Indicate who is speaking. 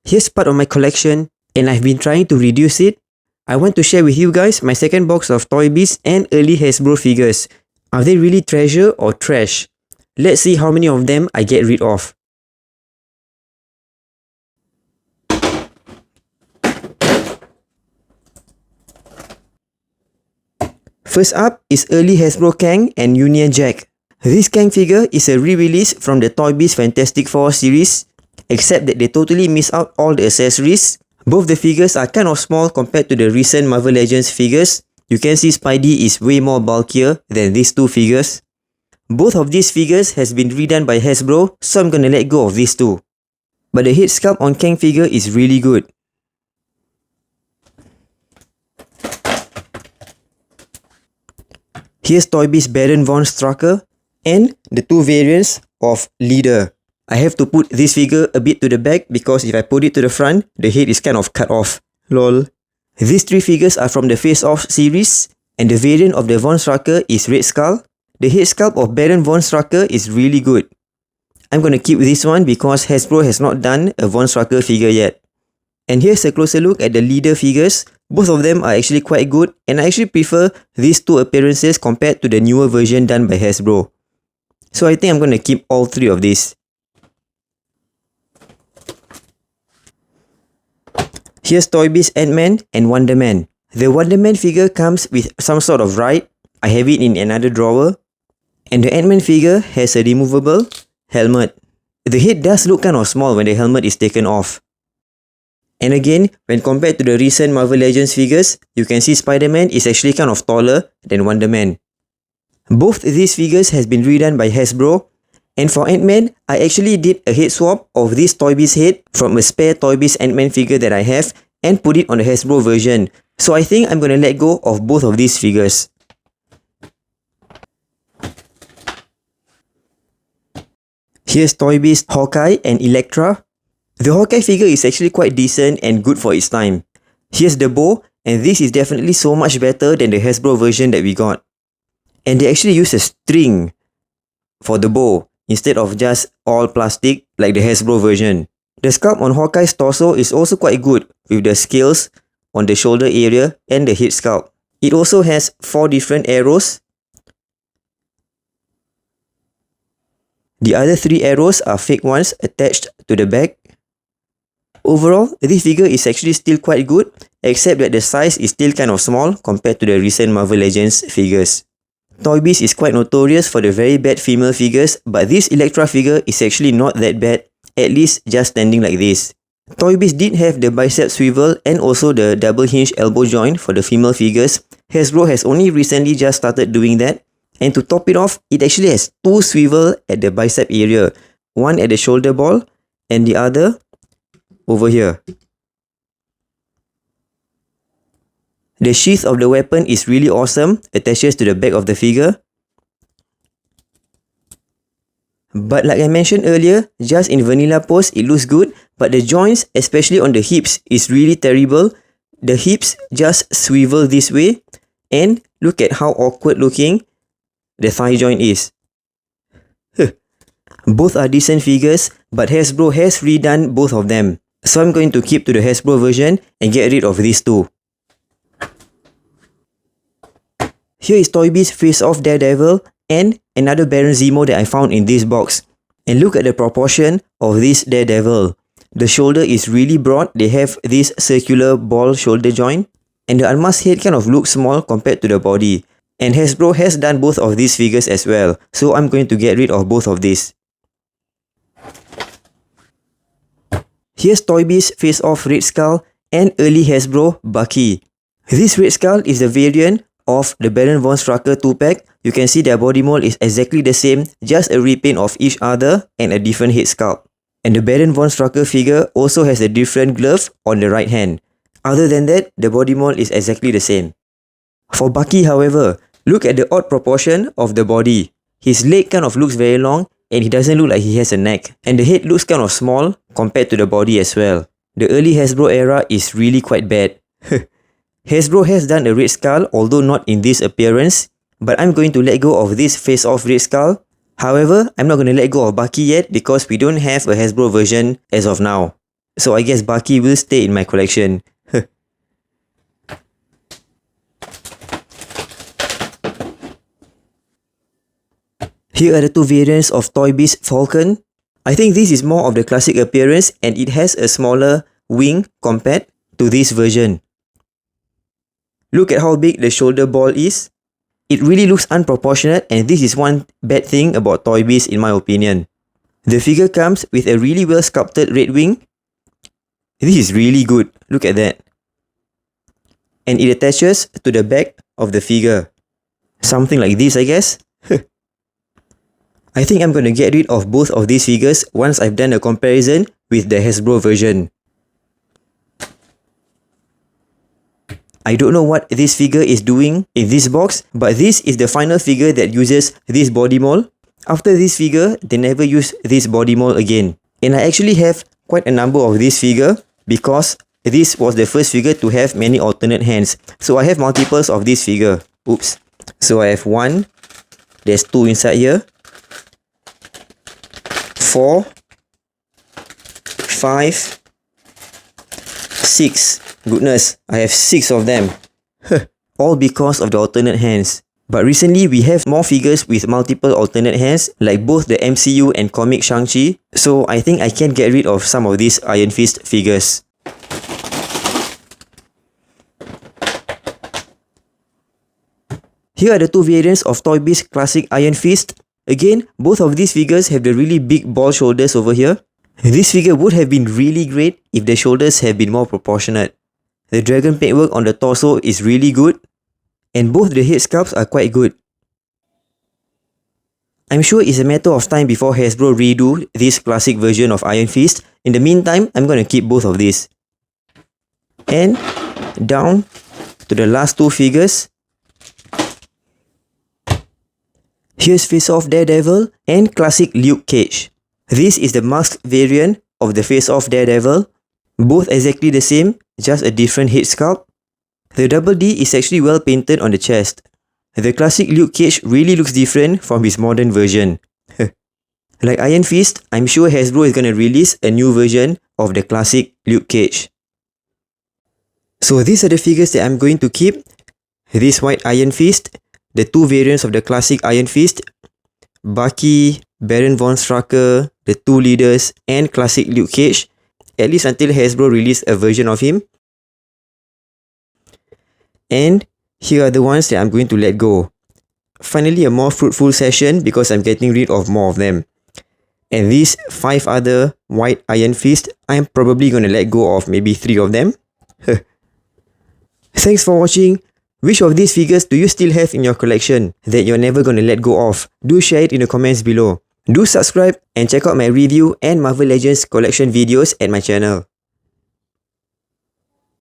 Speaker 1: Here's part of my collection, and I've been trying to reduce it. I want to share with you guys my second box of Toybiz and early Hasbro figures. Are they really treasure or trash? Let's see how many of them I get rid of. First up is early Hasbro Kang and Union Jack. This Kang figure is a re-release from the Toybiz Fantastic Four series, except that they totally miss out all the accessories. Both the figures are kind of small compared to the recent Marvel Legends figures. You can see Spidey is way more bulkier than these two figures. Both of these figures has been redone by Hasbro, so I'm gonna let go of these two. But the head sculpt on Kang figure is really good. Here's Toybiz Baron Von Strucker and the two variants of Leader. I have to put this figure a bit to the back because if I put it to the front, the head is kind of cut off. Lol. These three figures are from the Face Off series, and the variant of the Von Strucker is Red Skull. The head sculpt of Baron Von Strucker is really good. I'm gonna keep this one because Hasbro has not done a Von Strucker figure yet. And here's a closer look at the Leader figures. Both of them are actually quite good, and I actually prefer these two appearances compared to the newer version done by Hasbro. So I think I'm gonna keep all three of these. Here's Toybiz AntMan and Wonder Man. The Wonder Man figure comes with some sort of ride. I have it in another drawer. And the AntMan figure has a removable helmet. The head does look kind of small when the helmet is taken off. And again, when compared to the recent Marvel Legends figures, you can see Spider-Man is actually kind of taller than Wonder Man. Both these figures has been redone by Hasbro. And for Ant-Man, I actually did a head swap of this Toybiz head from a spare Toybiz Ant-Man figure that I have and put it on the Hasbro version. So I think I'm gonna let go of both of these figures. Here's Toybiz Hawkeye and Elektra. The Hawkeye figure is actually quite decent and good for its time. Here's the bow, and this is definitely so much better than the Hasbro version that we got. And they actually use a string for the bow instead of just all plastic like the Hasbro version. The sculpt on Hawkeye's torso is also quite good with the scales on the shoulder area and the head sculpt. It also has 4 different arrows. The other 3 arrows are fake ones attached to the back. Overall, this figure is actually still quite good, except that the size is still kind of small compared to the recent Marvel Legends figures. Toybiz is quite notorious for the very bad female figures, but this Elektra figure is actually not that bad, at least just standing like this. Toybiz did have the bicep swivel and also the double hinge elbow joint for the female figures. Hasbro has only recently just started doing that. And to top it off, it actually has 2 swivel at the bicep area. One at the shoulder ball and the other over here. The sheath of the weapon is really awesome, attaches to the back of the figure. But like I mentioned earlier, just in vanilla pose it looks good, but the joints, especially on the hips, is really terrible. The hips just swivel this way, and look at how awkward looking the thigh joint is. Both are decent figures, but Hasbro has redone both of them. So I'm going to keep to the Hasbro version and get rid of these two. Here is Toybiz Face Off Daredevil and another Baron Zemo that I found in this box. And look at the proportion of this Daredevil. The shoulder is really broad. They have this circular ball shoulder joint. And the unmasked head kind of looks small compared to the body. And Hasbro has done both of these figures as well. So I'm going to get rid of both of these. Here's Toybiz Face Off Red Skull and early Hasbro Bucky. This Red Skull is the variant of the Baron Von Strucker 2-pack. You can see their body mold is exactly the same, just a repaint of each other and a different head sculpt. And the Baron Von Strucker figure also has a different glove on the right hand. Other than that, the body mold is exactly the same. For Bucky, however, look at the odd proportion of the body. His leg kind of looks very long and he doesn't look like he has a neck. And the head looks kind of small compared to the body as well. The early Hasbro era is really quite bad. Hasbro has done a Red Skull, although not in this appearance. But I'm going to let go of this Face Off Red Skull. However, I'm not going to let go of Bucky yet because we don't have a Hasbro version as of now. so I guess Bucky will stay in my collection. Here are the two variants of Toybiz Falcon. I think this is more of the classic appearance and it has a smaller wing compared to this version. Look at how big the shoulder ball is. It really looks unproportionate and this is one bad thing about Toybiz in my opinion. The figure comes with a really well sculpted red wing. This is really good. Look at that. And it attaches to the back of the figure. Something like this, I guess. I think I'm gonna get rid of both of these figures once I've done a comparison with the Hasbro version. I don't know what this figure is doing in this box, but this is the final figure that uses this body mold. After this figure, they never use this body mold again. And I actually have quite a number of this figure because this was the first figure to have many alternate hands. So I have multiples of this figure. Oops. So I have 1, there's 2 inside here, 4, 5, 6. Goodness, I have 6 of them. All because of the alternate hands. But recently, we have more figures with multiple alternate hands, like both the MCU and comic Shang-Chi. So I think I can get rid of some of these Iron Fist figures. Here are the two variants of Toybiz Classic Iron Fist. Again, both of these figures have the really big ball shoulders over here. This figure would have been really great if the shoulders had been more proportionate. The dragon paintwork on the torso is really good, and both the head sculpts are quite good. I'm sure it's a matter of time before Hasbro redo this classic version of Iron Fist. In the meantime, I'm gonna keep both of these. And down to the last two figures. Here's Face-Off Daredevil and classic Luke Cage. This is the masked variant of the Face-Off Daredevil. Both exactly the same, just a different head sculpt. The double D is actually well painted on the chest. The classic Luke Cage really looks different from his modern version. Like Iron Fist, I'm sure Hasbro is gonna release a new version of the classic Luke Cage. So these are the figures that I'm going to keep. This white Iron Fist, the two variants of the classic Iron Fist, Bucky, Baron Von Strucker, the two leaders, and classic Luke Cage, at least until Hasbro release a version of him. And here are the ones that I'm going to let go. Finally, a more fruitful session because I'm getting rid of more of them. And these 5 other white Iron Fist, I'm probably going to let go of maybe 3 of them. Thanks for watching. Which of these figures do you still have in your collection that you're never going to let go of? Do share it in the comments below. Do subscribe and check out my review and Marvel Legends collection videos at my channel.